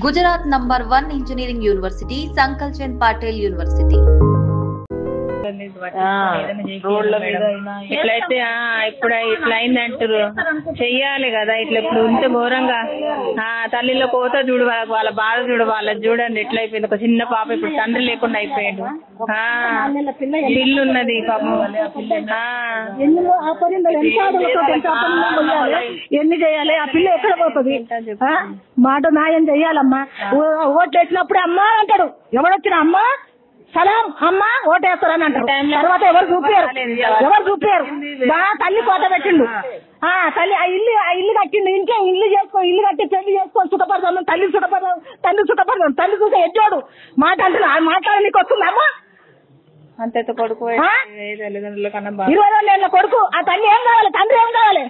Gujarat #1 Engineering University, Sankalchand Patel University. రోడ్ల మీద ఇట్లయితే ఇప్పుడు ఇట్లా అయిందంటారు చెయ్యాలి కదా. ఇట్లా ఇప్పుడు ఉంటే ఘోరంగా తల్లిలో కోత చూడు, వాళ్ళ బాధ చూడు, వాళ్ళది చూడండి ఎట్లా అయిపోయింది. ఒక చిన్న పాప ఇప్పుడు తండ్రి లేకుండా అయిపోయాడు. పిల్లు ఉన్నది పాపం. ఎన్ని చేయాలి? ఆ పిల్ల ఎక్కడ పోతుంది? మాట న్యాయం చెయ్యాలమ్మా. ఓట్లు వేసినప్పుడే అమ్మా అంటాడు. ఎవడొచ్చినా అమ్మా సలాం అమ్మ ఓటేస్తారని అంటారు. తర్వాత ఎవరు చూపారు తల్లి కోట పెట్టిండు. తల్లి ఆ ఇల్లు కట్టిండు. ఇంట్లో ఇల్లు కట్టి పెళ్లి చేసుకొని సుఖపడతాను. తల్లి సుఖపడతాను. తల్లి చూసే ఎడ్జోడు మాట్లాడడానికి వస్తుంది అమ్మ. అంతే కొడుకు 22 ఏళ్ళ కొడుకు. ఆ తల్లి ఏం కావాలి? తండ్రి ఏం కావాలి?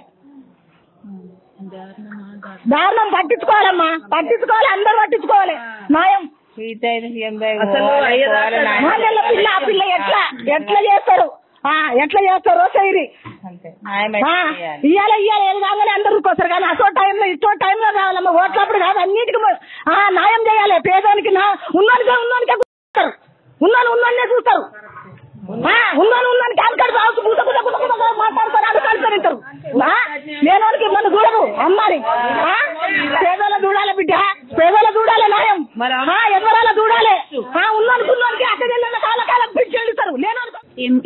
దారుణం పట్టించుకోవాలమ్మా. పట్టించుకోవాలి, అందరూ పట్టించుకోవాలి. న్యాయం పిల్ల ఎట్లా చేస్తారు? సైరి ఇయ్యాలి ఏది కాగానే అందరూ వస్తారు. కానీ అసో టైంలో ఇచ్చో టైంలో కావాలమ్మా. ఓట్లప్పుడు కాదు, అన్నిటికీ న్యాయం చేయాలి. పేదోనికి ఉన్నోనికే చూస్తారు. ఉన్నోన్నే చూస్తారు. ఉన్నోనికి అనుకడు మాట్లాడతారు. అనుకడుతారు. లేనోనికి మన చూడరు అమ్మాలి. పేదోళ్ళ చూడాలి బిడ్డ, పేదోళ్ళ చూడాలి న్యాయం. ఎవరాల చూడాలి. ఉన్నోనికి అక్కడ కాలకాలం పిలిచేస్తారు. లేనోనికి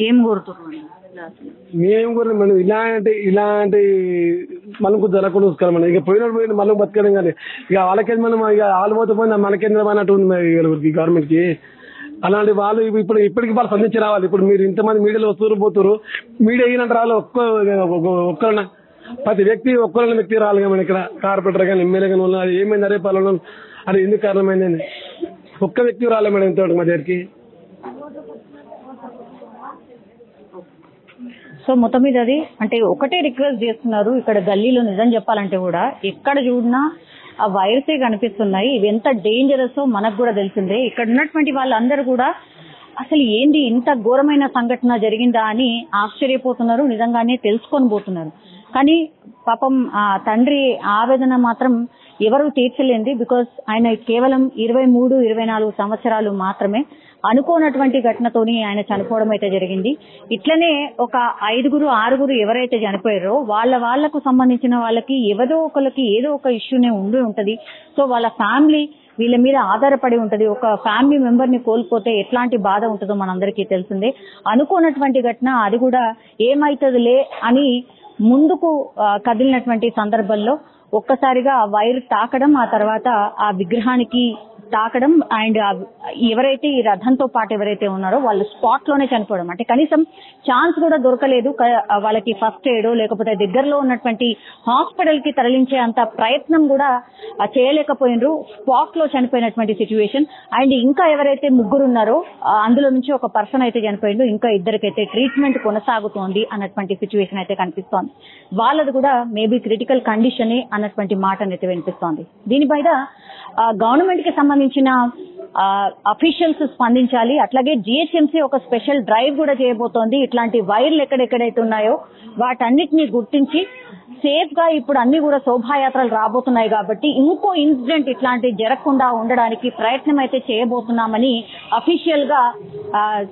ఏం కోరుతున్నారు? మేము కూడా మనం ఇలాంటి మనకు జరగకుండా చూసుకోవాలి. మనం ఇక పోయినప్పుడు మనం బతకడం కానీ ఇక వాళ్ళకేది మనం ఇక వాళ్ళు పోతే పోయింది మనకేంద్రం అన్నట్టు ఉంది గవర్నమెంట్ కి. అలాంటి వాళ్ళు ఇప్పటికి వాళ్ళు స్పందించి రావాలి. ఇప్పుడు మీరు ఇంతమంది మీడియాలో వస్తున్నారు పోతున్నారు. మీడియా అయినంత రావాలి. ఒక్కరన్నా ప్రతి వ్యక్తి ఒక్కరైనా వ్యక్తి రావాలి. కానీ ఇక్కడ కార్పొరేటర్ కానీ ఎమ్మెల్యే కానీ వాళ్ళు అది ఏమైంది అరే పాలన అది ఎందుకు కారణమైందని ఒక్క వ్యక్తి రాలే మేడం ఇంతవరకు మా దగ్గరికి. సో మొత్తం మీద అది అంటే ఒకటే రిక్వెస్ట్ చేస్తున్నారు. ఇక్కడ గల్లీలో నిజం చెప్పాలంటే కూడా ఎక్కడ చూసినా ఆ వైరసే కనిపిస్తున్నాయి. ఇవి ఎంత డేంజరస్ మనకు కూడా తెలిసిందే. ఇక్కడ ఉన్నటువంటి వాళ్ళందరూ కూడా అసలు ఏంది ఇంత ఘోరమైన సంఘటన జరిగిందా అని ఆశ్చర్యపోతున్నారు. నిజంగానే తెలుసుకొని పోతున్నారు. కానీ పాపం ఆ తండ్రి ఆవేదన మాత్రం ఎవరు తీర్చలేంది. బికాస్ ఆయన కేవలం 23-24 సంవత్సరాలు మాత్రమే. అనుకోనటువంటి ఘటనతోని ఆయన చనిపోవడం అయితే జరిగింది. ఇట్లనే ఒక 5-6 ఎవరైతే చనిపోయారో వాళ్లకు సంబంధించిన వాళ్ళకి ఎవరో ఒకరికి ఏదో ఒక ఇష్యూనే ఉంటది. సో వాళ్ళ ఫ్యామిలీ వీళ్ళ మీద ఆధారపడి ఉంటది. ఒక ఫ్యామిలీ మెంబర్ ని కోల్పోతే ఎట్లాంటి బాధ ఉంటుందో మనందరికీ తెలిసిందే. అనుకోనటువంటి ఘటన, అది కూడా ఏమైతుందిలే అని ముందుకు కదిలినటువంటి సందర్భంలో ఒక్కసారిగా ఆ వైర్ తాకడం, ఆ తర్వాత ఆ విగ్రహానికి తాకడం అండ్ ఎవరైతే ఈ రథంతో పాటు ఎవరైతే ఉన్నారో వాళ్ళు స్పాట్ లోనే చనిపోవడం. అంటే కనీసం ఛాన్స్ కూడా దొరకలేదు వాళ్ళకి ఫస్ట్ ఎయిడ్ లేకపోతే దగ్గరలో ఉన్నటువంటి హాస్పిటల్ కి తరలించే అంత ప్రయత్నం కూడా చేయలేకపోయినరు. స్పాట్ లో చనిపోయినటువంటి సిచ్యువేషన్. అండ్ ఇంకా ఎవరైతే 3 ఉన్నారో అందులో నుంచి ఒక పర్సన్ అయితే చనిపోయిండు. ఇంకా 2కైతే ట్రీట్మెంట్ కొనసాగుతోంది అన్నటువంటి సిచ్యువేషన్ అయితే కనిపిస్తోంది. వాళ్ళది కూడా మేబీ క్రిటికల్ కండిషన్ అన్నటువంటి మాట అయితే వినిపిస్తోంది. దీనిపైన గవర్నమెంట్ కి సంబంధించిన అఫీషియల్స్ స్పందించాలి. అట్లాగే జిహెచ్ఎంసీ ఒక స్పెషల్ డ్రైవ్ కూడా చేయబోతోంది. ఇట్లాంటి వైర్లు ఎక్కడెక్కడైతే ఉన్నాయో వాటన్నిటిని గుర్తించి సేఫ్ గా ఇప్పుడు అన్ని కూడా శోభాయాత్రలు రాబోతున్నాయి కాబట్టి ఇంకో ఇన్సిడెంట్ ఇట్లాంటి జరగకుండా ఉండడానికి ప్రయత్నం అయితే చేయబోతున్నామని అఫీషియల్ గా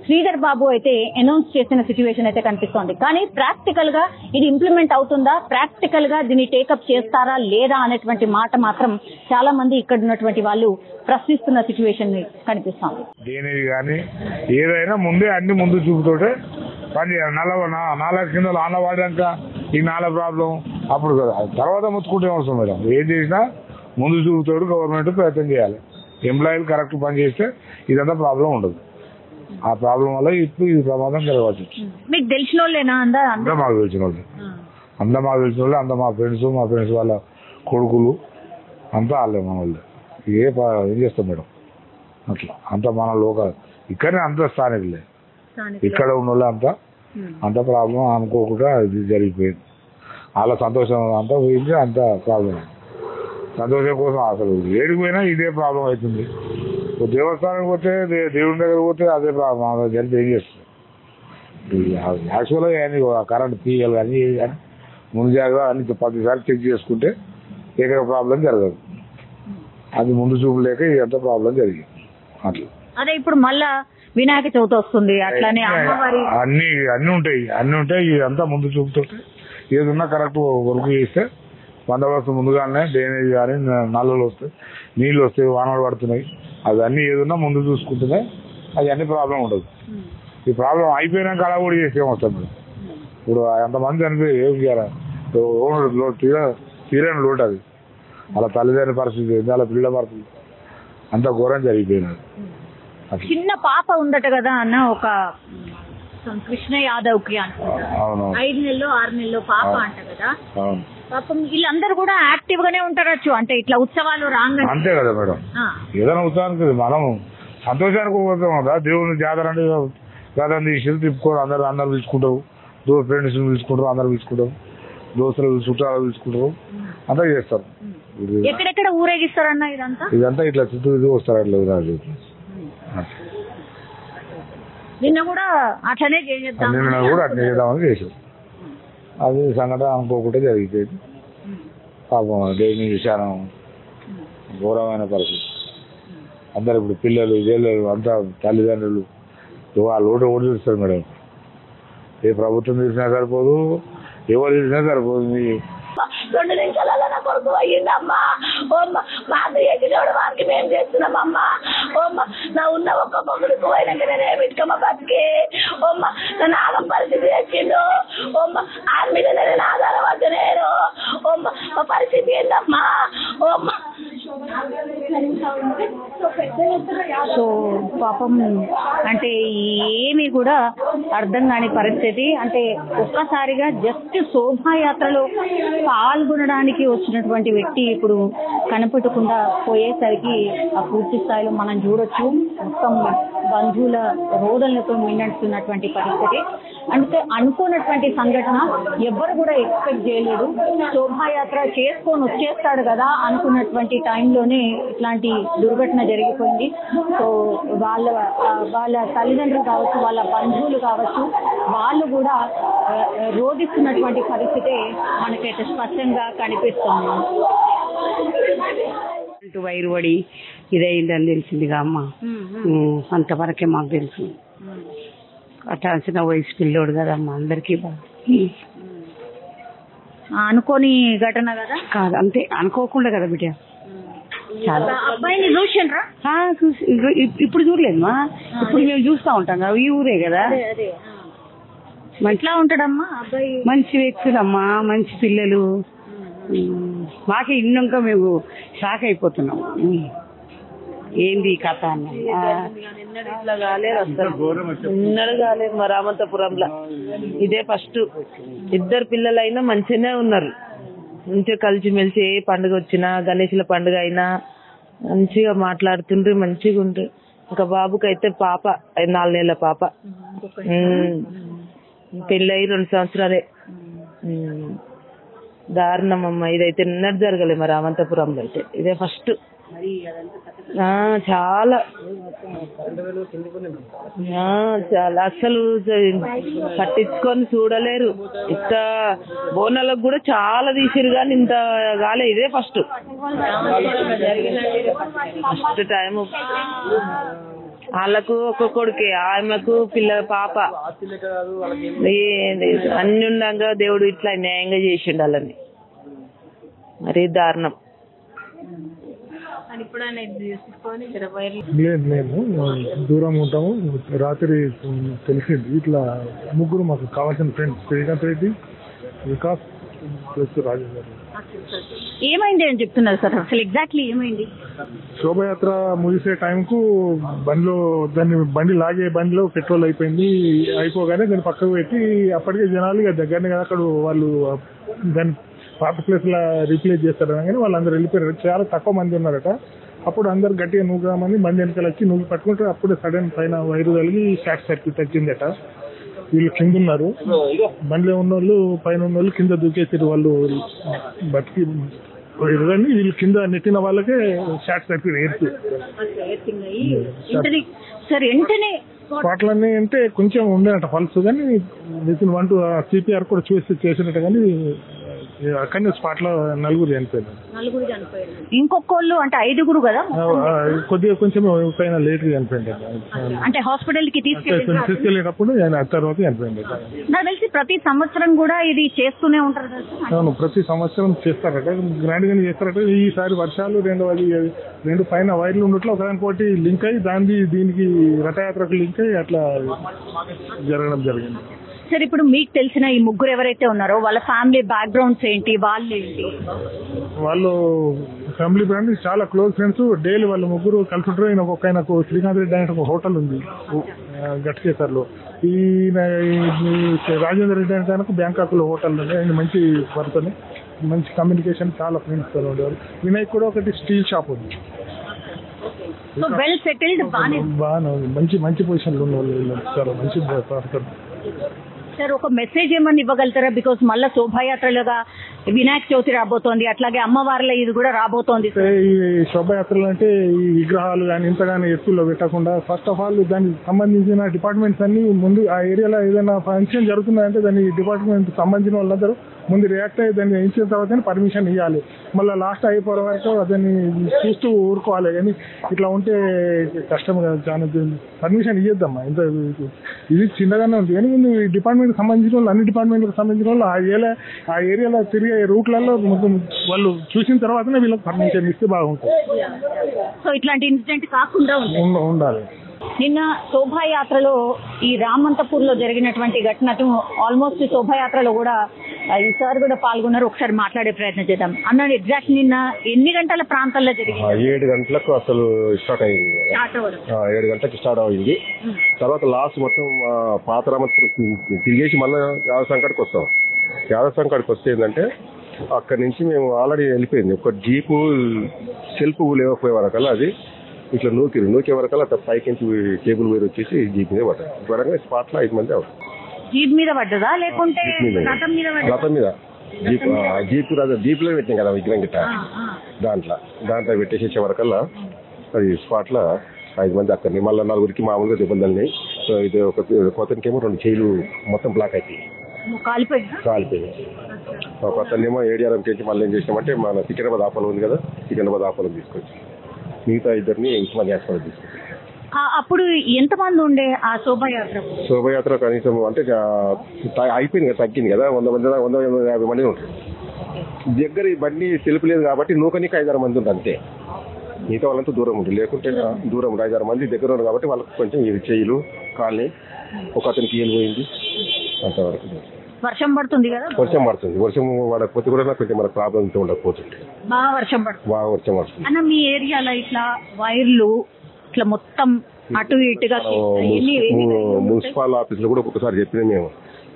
శ్రీధర్ బాబు అయితే అనౌన్స్ చేసిన సిచ్యువేషన్ అయితే కనిపిస్తోంది. కానీ ప్రాక్టికల్ గా ఇది ఇంప్లిమెంట్ అవుతుందా, ప్రాక్టికల్ గా దీన్ని టేకప్ చేస్తారా లేదా అనేటువంటి మాట మాత్రం చాలా మంది ఇక్కడ ఉన్నటువంటి వాళ్ళు ప్రశ్నిస్తున్న సిచ్యువేషన్ కనిపిస్తోంది. దేనిది కానీ ఏదైనా ముందే అన్ని ముందు చూపుతోటే పని చేయాలి. నాలుగు కింద ఆన వాడాక ఈ నాల ప్రాబ్లం అప్పుడు కదా, తర్వాత ముచ్చుకుంటే అవసరం మేడం. ఏం చేసినా ముందు చూపుతోడు గవర్నమెంట్ ప్రయత్నం చేయాలి. ఎంప్లాయీలు కరెక్ట్ పని చేస్తే ఇదంతా ప్రాబ్లం ఉండదు. ఆ ప్రాబ్లం వల్ల ఇప్పుడు ఈ ప్రమాదం జరగవచ్చు. మీకు తెలిసిన వాళ్ళేనా? అంతా మాకు తెలిసిన వాళ్ళు, అంతా మా ఫ్రెండ్స్ వాళ్ళ కొడుకులు అంతా వాళ్ళే మన వాళ్ళు. ఏం చేస్తాం మేడం అట్లా అంతా మన లోకల్ ఇక్కడనే అంత స్థానికులే. ఇక్కడ ఉన్న వాళ్ళు అంత ప్రాబ్లం అనుకోకుండా ఇది జరిగిపోయింది. వాళ్ళ సంతోషం అంతా పోయింది. అంత ప్రాబ్లం సంతోషం కోసం అసలు ఏడికి పోయినా ఇదే ప్రాబ్లం అవుతుంది. దేవస్థానానికి పోతే దేవుడి దగ్గర పోతే అదే ప్రాబ్లం జరిగితే ఏం చేస్తుంది. యాక్చువల్గా అన్ని కరెంట్ తీయాలి కానీ ముందు జాగ్రత్త అన్ని 10 సార్లు చెక్ చేసుకుంటే ఏకైక ప్రాబ్లం జరగదు. అది ముందు చూపు లేక ఇదంతా ప్రాబ్లం జరిగింది అట్లా. అదే ఇప్పుడు మళ్ళా వినాయక చవితి వస్తుంది, అట్లానే అమ్మవారి అన్ని ఉంటాయి. ఇదంతా ముందు చూపుతుంటే ఏదన్నా కరెక్ట్ వర్క్ చేస్తే బందోబస్తు ముందుగానే డ్రైనేజ్ కానీ నల్లలు వస్తాయి, నీళ్ళు వస్తాయి, వానలు పడుతున్నాయి, అవన్నీ ఏదన్నా ముందు చూసుకుంటేనే అది అన్ని ప్రాబ్లం ఉండదు. ఈ ప్రాబ్లం అయిపోయినాక అలా కూడా చేసేం వస్తాం మేడం. ఇప్పుడు ఎంతమంది చనిపోయి ఏం చేయాలి, తీరని లోటు అది. అలా తల్లిదండ్రుల పరిస్థితి ఏంది, అలా పిల్లల పరిస్థితి అంత ఘోరం జరిగిపోయినది. చిన్న పాప ఉందట కదా అన్న, ఒక కృష్ణ యాదవ్ కి అనుకుంటా 5 నెలలు 6 నెలలు పాప అంట కదా. పాపం వీళ్ళందరూ కూడా యాక్టివ్ గానే ఉంటారచ్చు, అంటే ఇట్లా ఉత్సవాలు రాంగ్ అంతే కదా మేడం. ఏదైనా ఉత్సవానికి మనం సంతోషానికి పోతాం కదా, దేవుని జాతర అంటే గదని తీసి తిప్పుకోవడం, అందరు పిలుచుకుంటారు, ఫ్రెండ్స్ పిలుచుకుంటారు, అందరు పిలుచుకుంటారు, దోస్తులు చుట్టాలు పిలుచుకుంటారు, అంతా చేస్తారు. ఎక్కడెక్కడ ఊరేగిస్తారన్న ఇదంతా ఇట్లా చుట్టూ వస్తారు. అట్లా నిన్న కూడా అట్లనే చేద్దామని చేశారు. అది సంఘటన అనుకోకుండా జరిగిపోయింది. పాపం దేవుని విషయానం ఘోరమైన పరిస్థితి. అందరు ఇప్పుడు పిల్లలు జైలు అంతా తల్లిదండ్రులు ఆ లోటు కూడా చూస్తారు మేడం. ఏ ప్రభుత్వం చూసినా సరిపోదు, ఎవరు చూసినా సరిపోదు. 2 నిమిషాలలో నా కొడుకు అయ్యిందమ్మా. మాకు ఎగిరోడు వారికి మేము చేస్తున్నామమ్మా. నా ఉన్న ఒక్క కొడుకు పోయినాక నేను ఏమిటికమ్మా బతికి నా నాగం పరిస్థితి తెచ్చిండు. ఆయన మీద నేను ఆధారపడి నేను మా పరిస్థితి ఏందమ్మా. సో పాపం అంటే ఏమి కూడా అర్థం కాని పరిస్థితి. అంటే ఒక్కసారిగా జస్ట్ శోభాయాత్రలో పాల్గొనడానికి వచ్చినటువంటి వ్యక్తి ఇప్పుడు కనపడకుండా పోయేసరికి ఆ పూర్తి స్థాయిలో మనం చూడొచ్చు మొత్తం బంధువుల రోదనలతో మిన్నట్టున్నటువంటి పరిస్థితి. అంటే అనుకున్నటువంటి సంఘటన ఎవ్వరు కూడా ఎక్స్పెక్ట్ చేయలేదు. శోభాయాత్ర చేసుకొని వచ్చేస్తాడు కదా అనుకున్నటువంటి టైంలోనే ఇట్లాంటి దుర్ఘటన జరిగిపోయింది. సో వాళ్ళ తల్లిదండ్రులు కావచ్చు, వాళ్ళ బంధువులు కావచ్చు, వాళ్ళు కూడా రోధిస్తున్నటువంటి పరిస్థితి మనకైతే స్పష్టంగా కనిపిస్తుంది. వైరు పడి ఇదైందని తెలిసిందిగా అమ్మ, అంతవరకే మాకు తెలుసు. అట్లా చిన్న వయసు పిల్లోడు కదమ్మా, అందరికీ అనుకోని ఘటన కదా కాదు, అంతే అనుకోకుండా కదా బిడ్డ. చాలా అబ్బాయిని చూసిండ్రా? ఇప్పుడు చూడలేదమ్మా, ఇప్పుడు మేము చూస్తూ ఉంటాం కదా, ఈ ఊరే కదా. ఎట్లా ఉంటాడమ్మా అబ్బాయి? మంచి వ్యక్తులమ్మా, మంచి పిల్లలు. మాకే ఇన్నాక మేము షాక్ అయిపోతున్నాం, ఏంది కథ అన్న. ఇట్లా కాలేదు అసలు, ఎన్నడూ కాలేదు మా రామంతపురంలో. ఇదే ఫస్ట్. 2 పిల్లలైనా మంచిగానే ఉన్నారు, మంచిగా కలిసిమెలిసి ఏ పండుగ వచ్చినా, గణేశుల పండుగ అయినా మంచిగా మాట్లాడుతుండ్రు, మంచిగా ఉండ్రు. ఇంకా బాబుకైతే పాప 4 నెలల పాప, పెళ్ళయి 2 సంవత్సరాలే. దారుణం అమ్మ, ఇదైతే ఎన్నడూ జరగలేదు మా రామంతపురంలో అయితే, ఇదే ఫస్ట్. చాలా చాలా అసలు పట్టించుకొని చూడలేరు. ఇంత బోనాలకు కూడా చాలా తీసిరు కానీ ఇంత కాలే, ఇదే ఫస్ట్ టైం. వాళ్ళకు ఒక్క కొడుకే, ఆమెకు పాప. అన్ని ఉండగా దేవుడు ఇట్లా న్యాయంగా చేసిండు వాళ్ళని, మరీ దారుణం. లేదు, మేము దూరం ఉంటాము. రాత్రి తెలిసింది ఇట్లా ముగ్గురు మాకు కావాల్సిన ఫ్రెండ్స్, శ్రీకాంత్ రెడ్డి, వికాస్ ప్లస్ రాజు గారు. ఏమైంది అని చెప్తున్నారు సార్, అసలు ఎగ్జాక్ట్లీ ఏమైంది? శోభయాత్ర ముగిసే టైంకు బండి లాగే బండిలో పెట్రోల్ అయిపోయింది. అయిపోగానే దాన్ని పక్కకు పెట్టి అప్పటికే జనాలు ఇక దగ్గరనే కదా అక్కడ వాళ్ళు దాన్ని పాత ప్లేస్ లా రీప్లేస్ చేస్తారు కానీ వాళ్ళందరూ వెళ్ళిపోయారు. చాలా తక్కువ మంది ఉన్నారట. అప్పుడు అందరు గట్టిగా నూగుదామని బండి వెనకాల వచ్చి నూగి పట్టుకుంటారు. అప్పుడే సడన్ పైన వైరు కలిగి షార్ట్ సర్క్యూట్ వచ్చిందట. వీళ్ళు కింద ఉన్నారు, బండిలో ఉన్న వాళ్ళు పైన ఉన్న వాళ్ళు కింద దూకేసారు. వాళ్ళు బతికి పోయారు, వీళ్ళు కింద నెట్టిన వాళ్ళకే షార్ట్ సర్క్యూట్ ఎయిర్స్ స్పాట్లన్నీ అంటే కొంచెం ఉండేనట పల్స్, కానీ విత్ 1 to CPR కూడా చేసినట్టు కానీ అక్కడనే స్పాట్ లో 4 చనిపోయారు. ఇంకొకళ్ళు అంటే 5 కదా కొద్దిగా కొంచెం పైన లేట్ గా చనిపోయింది. అంటే హాస్పిటల్ కి తీసుకెళ్ళేటప్పుడు తర్వాత చనిపోయింది. నాకు తెలిసి ప్రతి సంవత్సరం కూడా ఇది చేస్తూనే ఉంటారు కదా. అవును, ప్రతి సంవత్సరం చేస్తారట, గ్రాండ్ గానే చేస్తారట. ఈసారి వర్షాలు 2 పైన వైర్లు ఉండట్లో ఒకదానికోటి లింక్ అయ్యి దీనికి రథయాత్రకు లింక్ అయ్యి అట్లా జరగడం జరిగింది. సరే, ఇప్పుడు మీకు తెలిసిన ఈ ముగ్గురు ఎవరైతే ఉన్నారో వాళ్ళ ఫ్యామిలీ బ్యాక్గ్రౌండ్స్ ఏంటి, వాళ్ళు ఫ్యామిలీ బ్రాండ్ చాలా క్లోజ్ ఫ్రెండ్స్. డైలీ వాళ్ళ ముగ్గురు కలిసి ఉంటారు. ఆయనకు శ్రీకాంత్ రెడ్డి అనే ఒక హోటల్ ఉంది గట్కేసర్లో. ఈ రాజేంద్ర రెడ్డి అంటే ఆయనకు బ్యాంకాక్ లో హోటల్ ఉంది. ఆయన మంచి పర్సన్, మంచి కమ్యూనికేషన్, చాలా ఫ్రెండ్స్ తో ఉండేవారు. వినాయక్ కూడా ఒకటి స్టీల్ షాప్ ఉంది. వెల్ సెటిల్డ్, బాగా మంచి పొజిషన్ లో ఉన్న వాళ్ళు, చాలా మంచి పర్సన్. సార్, ఒక మెసేజ్ ఏమన్నా ఇవ్వగలుగుతారా? బికాస్ మళ్ళీ శోభాయాత్రలుగా వినాయక చవితి రాబోతోంది, అట్లాగే అమ్మవార్ల ఇది కూడా రాబోతోంది. ఈ శోభాయాత్రలు అంటే ఈ విగ్రహాలు కానీ ఇంతగానే ఎత్తుల్లో పెట్టకుండా ఫస్ట్ ఆఫ్ ఆల్ దానికి సంబంధించిన డిపార్ట్మెంట్స్ అన్ని ముందు ఆ ఏరియాలో ఏదైనా ఫంక్షన్ జరుగుతుందంటే దాని డిపార్ట్మెంట్ సంబంధించిన వాళ్ళందరూ ముందు రియాక్ట్ అయ్యి దాన్ని ఇచ్చిన తర్వాత పర్మిషన్ ఇవ్వాలి. మళ్ళీ లాస్ట్ అయిపోయే వరకు దాన్ని చూస్తూ ఊరుకోవాలి. కానీ ఇట్లా ఉంటే కష్టం కదా, చాలా పర్మిషన్ ఇవ్వద్దమ్మా. ఇంత ఇది చిన్నగానే ఉంది. కానీ ముందు డిపార్ట్మెంట్ సంబంధించిన వాళ్ళు, అన్ని డిపార్ట్మెంట్కి సంబంధించిన వాళ్ళు ఆ ఏరియాలో తిరిగే రూట్లలో వాళ్ళు చూసిన తర్వాతనే వీళ్ళకి పర్మిషన్ ఇస్తే బాగుంటుంది. సో ఇట్లాంటి ఇన్సిడెంట్ కాకుండా ఉండాలి. నిన్న శోభాయాత్రలో ఈ రామంతపూర్ లో జరిగినటువంటి ఘటనకు ఆల్మోస్ట్ శోభాయాత్రలో కూడా ఈ సార్ కూడా పాల్గొన్నారు. ఒకసారి మాట్లాడే ప్రయత్నం చేద్దాం. అన్నాడు, ఎగ్జాక్ట్ నిన్న ఎన్ని గంటల ప్రాంతాల్లో జరిగింది? 7 గంటలకు అసలు స్టార్ట్ అయింది. 7 గంటలకు స్టార్ట్ అయింది. తర్వాత లాస్ట్ మొత్తం పాత రామంతపూర్ తిరిగేసి మళ్ళీ యాదసంకడికి వస్తాం. యాదసంకడికి వస్తే ఏంటంటే అక్కడి నుంచి మేము ఆల్రెడీ వెళ్ళిపోయింది. ఒక జీపు సెల్ఫ్ లేకపోయే వరకల్లా అది ఇట్లా నూకే వరకల్లా పైకి నుంచి కేబుల్ వైర్ వచ్చేసి జీప్ మీద పడ్డారు. త్వరగా స్పాట్ లో 5 మంది అవుతారు. జీప్ మీద పడ్డదా లేకుంటే రథం మీద? జీప్ లో పెట్టినాం కదా విగ్రహం గిట్ట, దాంట్లో పెట్టేసే వరకల్లా అది స్పాట్ లో 5 మంది అక్కడిని. మళ్ళీ 4గురికి మామూలుగా దెబ్బలు తల్లినాయి. ఇది ఒక కొత్తనికేమో 2 చేయిలు మొత్తం బ్లాక్ అయిపోయి కాలిపోయింది. కొత్తనేమో ఏడిఆర్ఎం చేసి మళ్ళీ ఏం చేసినామంటే మన సికింద్రాబాద్ ఆపలం ఉంది కదా, సికింద్రాబాద్ ఆపలం తీసుకొచ్చి మిగతా 2 ఉస్మాన్ హాస్పిటల్ తీసుకొచ్చి. అప్పుడు ఎంతమంది ఉండే ఆ శోభయాత్ర కనీసం అంటే అయిపోయింది కదా, తగ్గింది కదా, 100-150 మంది ఉంటారు. దగ్గర ఈ బండి సెల్ఫ్ లేదు కాబట్టి నూకనికి 5-6 మంది ఉంటుంది అంతే. మిగతా వాళ్ళంతా దూరం ఉంటుంది. లేకుంటే దూరం ఉంటుంది. 5-6 మంది దగ్గర ఉన్నారు కాబట్టి వాళ్ళకి కొంచెం చేయిలు కాళ్ళని, ఒక అతనికి ఏలు పోయింది. అంతవరకు వర్షం పడుతుంది కదా, వర్షం పడకపోతే కూడా నాకు కొంచెం మనకు ప్రాబ్లం ఉండకపోతుంటే బాగా వర్షం పడుతుంది. అన్న, మీ ఏరియాలో ఇట్లా వైర్లు ఇట్లా మొత్తం అటు ఇటుగా మున్సిపల్ ఆఫీస్ లో కూడా ఒక్కొక్కసారి చెప్పినా మేము,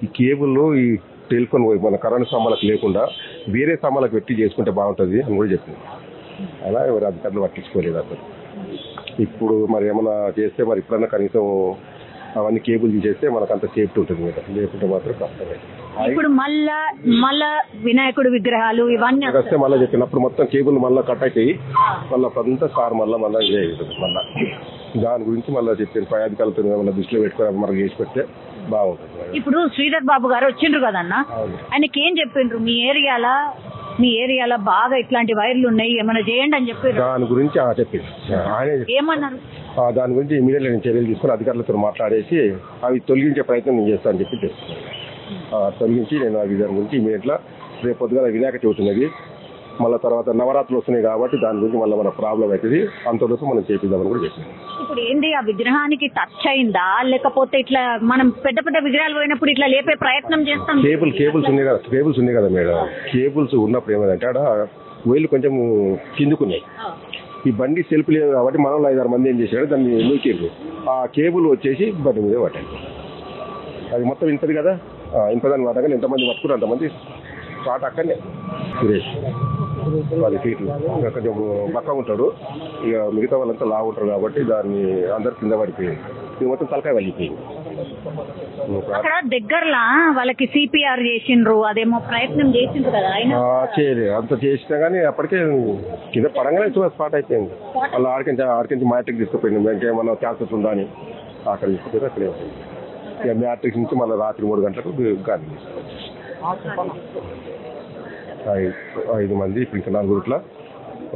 ఈ కేబుల్ ఈ టెలిఫోన్ మన కరెంట్ స్తంభాలకు లేకుండా వేరే స్తంభాలకు పెట్టి చేసుకుంటే బాగుంటుంది అని కూడా చెప్పింది. అలా ఎవరు అధికారులు పట్టించుకోలేదు అసలు. ఇప్పుడు మరి ఏమైనా చేస్తే మరి ఇప్పుడన్నా కనీసం అవన్నీ కేబుల్ తీసేస్తే మనకు అంత సేఫ్టీ ఉంటుంది కదా, లేకుంటే మాత్రం కష్టమే. ఇప్పుడు మళ్ళా వినాయకుడు విగ్రహాలు ఇవన్నీ వస్తే మళ్ళీ చెప్పినప్పుడు మొత్తం కేబుల్ మళ్ళీ కట్ అయిపోయి మళ్ళీ అంతా సార్ మళ్ళీ మళ్ళీ దాని గురించి మళ్ళీ చెప్పాను. పై అధికారులతో ఏమన్నా దృష్టిలో పెట్టుకుని మనకు చేసి పెడితే బాగుంటుంది. ఇప్పుడు శ్రీధర్ బాబు గారు వచ్చిండ్రు కదన్న, ఆయనకి ఏం చెప్పిండ్రు? మీ ఏరియాలో బాగా ఇట్లాంటి వైర్లు ఉన్నాయి, ఏమైనా చేయండి అని చెప్పారు. దాని గురించి చెప్పింది. ఆయన ఏమన్నారు? దాని గురించి ఇమీడియట్గా నేను చర్యలు తీసుకుని అధికారులతో మాట్లాడేసి అవి తొలగించే ప్రయత్నం నేను చేస్తాను అని చెప్పి తొలగించి నేను అవి దాని గురించి ఇమీడియట్గా రేపు పొద్దుగా వినాయక చవితి ఉన్నది, మళ్ళీ తర్వాత నవరాత్రులు వస్తున్నాయి కాబట్టి దాని గురించి మళ్ళీ మన ప్రాబ్లం అవుతుంది, అంతవరకు మనం చేపిద్దామని కూడా చెప్పాను. ఇప్పుడు ఏంటి, ఆ విగ్రహానికి టచ్ అయిందా లేకపోతే ఇట్లా మనం పెద్ద పెద్ద విగ్రహాలు పోయినప్పుడు ఇట్లా లేపే ప్రయత్నం చేస్తాం? కేబుల్స్ ఉన్నాయి కదా మేడం. కేబుల్స్ ఉన్నప్పుడు ఏమైందంటే ఆడ వైర్లు కొంచెం కిందుకున్నాయి. ఈ బండి సెల్ఫ్ లేదు కాబట్టి మనం 5-6 మంది ఏం చేశాడు, దాన్ని నూకేరు. ఆ కేబుల్ వచ్చేసి బండి మీద పట్టాలి. అది మొత్తం ఇంతది కదా, ఇంతదాన్ని పట్టగానే ఎంతమంది పట్టుకున్నారు అంతమంది స్పాట్ అక్కడనే. సురేష్ 10 ఫీట్లు ఇంకా కొంచెం బక్క ఉంటాడు, ఇక మిగతా వాళ్ళంతా లాగుంటారు కాబట్టి దాన్ని అందరు కింద పడిపోయింది. ఇది మొత్తం తలకాయ వెళ్ళిపోయింది. అక్కడ దగ్గరలా వాళ్ళకి సిపిఆర్ చేసిండ్రు, అదేమో ప్రయత్నం చేసిండ్రు కదా, చేయలేదు. అంత చేసినా కానీ అప్పటికే కింద పడంగానే స్పాట్ అయిపోయింది. వాళ్ళు ఆడికించి మ్యాట్రిక్ తీసుకుపోయింది. ఇంకేమన్నా క్యాన్సర్స్ ఉందా అని అక్కడ తీసుకుపోయి అక్కడే ఉంటుంది. ఇక మ్యాట్రిక్ నుంచి మళ్ళీ రాత్రి 3 గంటలకు గాలి 5 మంది ఇప్పుడు ఇంకా 4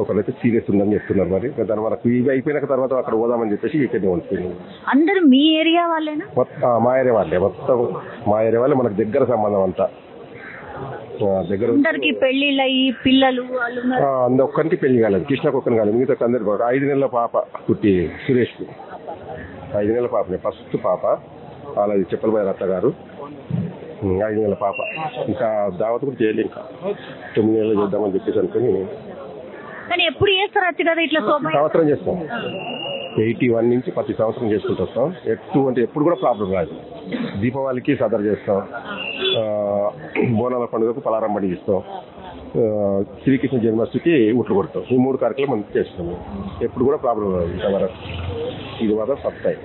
ఒకరైతే సీరియస్ ఉందని చెప్తున్నారు. మరి దాని మనకు ఇవి అయిపోయిన తర్వాత అక్కడ పోదామని చెప్పేసి ఇక్కడే ఉంటుంది. అందరూ మీ ఏరియా వాళ్ళేనా? మా ఏరియా వాళ్ళే, మొత్తం మా ఏరియా వాళ్ళే, మనకు దగ్గర సంబంధం అంతా దగ్గర. అందరికి పెళ్లిళ్ళు అయ్యి పిల్లలు ఒక్కరికి పెళ్లి కాలేదు, కృష్ణకు ఒక్కరిని కాలేదు, మిగతా అందరికి 5 నెలల పాప పుట్టి సురేష్కు 5 నెలల పాపనే, ఫస్ట్ పాప. అలాగే చెప్పలబాయి రత్త గారు 5 నెలల పాప. ఇంకా దావత్ కూడా చేయలేదు, ఇంకా 9 నెలలు చేద్దామని చెప్పేసి అనుకుని. కానీ ఎప్పుడు చేస్తారు వచ్చి కదా ఇట్లా సంవత్సరం చేస్తాం. 81 నుంచి ప్రతి సంవత్సరం చేసుకుంటూ వస్తాం. ఎప్పుడు కూడా ప్రాబ్లం రాదు. దీపావళికి సదర్ చేస్తాం, బోనాల పండుగకు పలారం పండుగ ఇస్తాం, శ్రీకృష్ణ జన్మాష్టమికి ఉట్లు కొడతాం. ఈ 3 కార్యక్రమాలు మనం చేస్తాము. ఎప్పుడు కూడా ప్రాబ్లం రాదు. ఇంతవరకు ఇది మాత్రం సత్తాయి.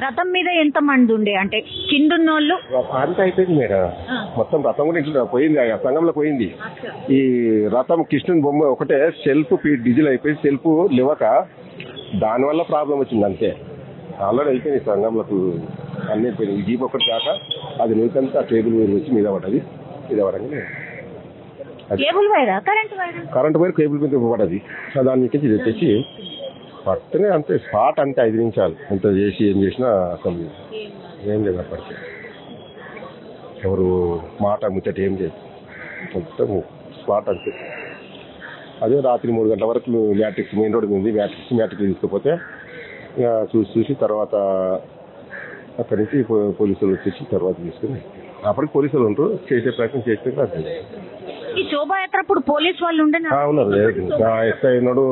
రథం మీద ఎంత మంది ఉండే అంటే కిందున్నోళ్ళు అంతా అయిపోయింది మేడం. మొత్తం రథం కూడా ఇంట్లో పోయింది, సంఘంలో పోయింది. ఈ రథం కృష్ణుని బొమ్మ ఒకటే సెల్ఫ్ డీజిల్ అయిపోయి సెల్ఫ్ లేవక దానివల్ల ప్రాబ్లం వచ్చింది అంతే. ఆల్రెడీ అయిపోయింది సంఘంలకు, అన్నీ అయిపోయింది. జీప్ ఒకటి కాక అది నూకంతా టేబుల్ వైర్ వచ్చి మీద పడ్డది. ఇది ఎవరంగా కరెంట్ వైర్ కేబుల్ మీద పడ్డది. దాని నుంచి ఇది వచ్చేసి పట్టనే అంతే స్పాట్ అంతే. 5 నిమిషాలు ఎంత చేసి ఏం చేసినా అసలు ఏం లేదు. అప్పటికి ఎవరు మాట ముచ్చట ఏం లేదు, మొత్తం స్పాట్ అంతే. అదే రాత్రి 3 గంటల వరకు మ్యాట్రిక్స్ మెయిన్ రోడ్ ఉంది, మ్యాట్రిక్స్ తీసుకుపోతే చూసి తర్వాత అక్కడి నుంచి పోలీసులు వచ్చేసి తర్వాత తీసుకుని అప్పటికి పోలీసులు ఉంటారు. చేసే ప్రయత్నం చేస్తే ఈ శోభాయాత్ర అప్పుడు పోలీస్ వాళ్ళు ఉన్నారు. ఎస్ఐ ఉన్నాడు,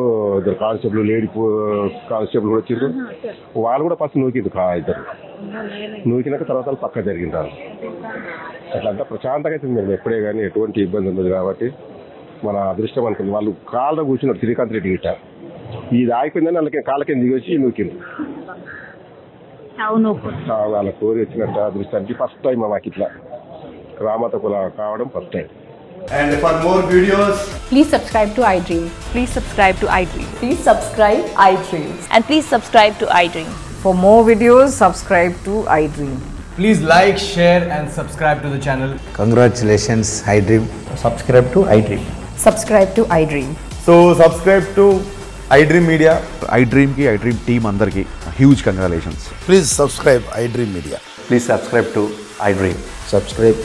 2 కానిస్టేబుల్, లేడీ కానిస్టేబుల్ కూడా వచ్చిండ్రు. వాళ్ళు కూడా ఫస్ట్ నూకింది 2 నూకినాక తర్వాత పక్క జరిగింటారు. అట్లంతా ప్రశాంతంగా అవుతుంది మేము ఎప్పుడే కానీ ఎటువంటి ఇబ్బంది ఉండదు. కాబట్టి మన అదృష్టం అనుకుంది. వాళ్ళు కాళ్ళ కూర్చున్నారు శ్రీకాంత్ రెడ్డి గిట్ట. ఇది ఆగిపోయిందని వాళ్ళకి కాళ్ళకి దిగి వచ్చి నూకింది. వాళ్ళ కోరి వచ్చినట్టు అదృష్టానికి ఫస్ట్ టైం మాకు ఇట్లా రామత కుల కావడం first time. And for more videos, please subscribe to iDream. Please subscribe to iDream. Please subscribe iDream. And please subscribe to iDream. For more videos, subscribe to iDream. please like, share and subscribe to the channel. Congratulations, iDream. Subscribe to iDream. Subscribe to iDream. So subscribe to iDream Media. iDream ki iDream team andarki huge congratulations. Please subscribe iDream Media. Please subscribe to iDream. Subscribe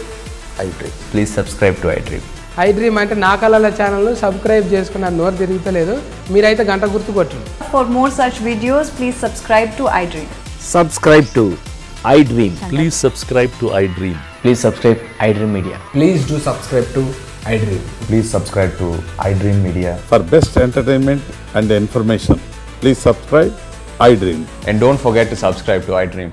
iDream. Please subscribe to iDream. iDream అంటే నా కళల channel subscribe చేసుకున్న నోరు తిరుగుతలేదు, మీరైతే గంట గుర్తు కొట్టండి. For more such videos, please subscribe to iDream. Subscribe to iDream. Please subscribe to iDream. Please subscribe iDream Media. Please do subscribe to iDream. Please subscribe to iDream Media. For best entertainment and information, please subscribe iDream. And don't forget to subscribe to iDream.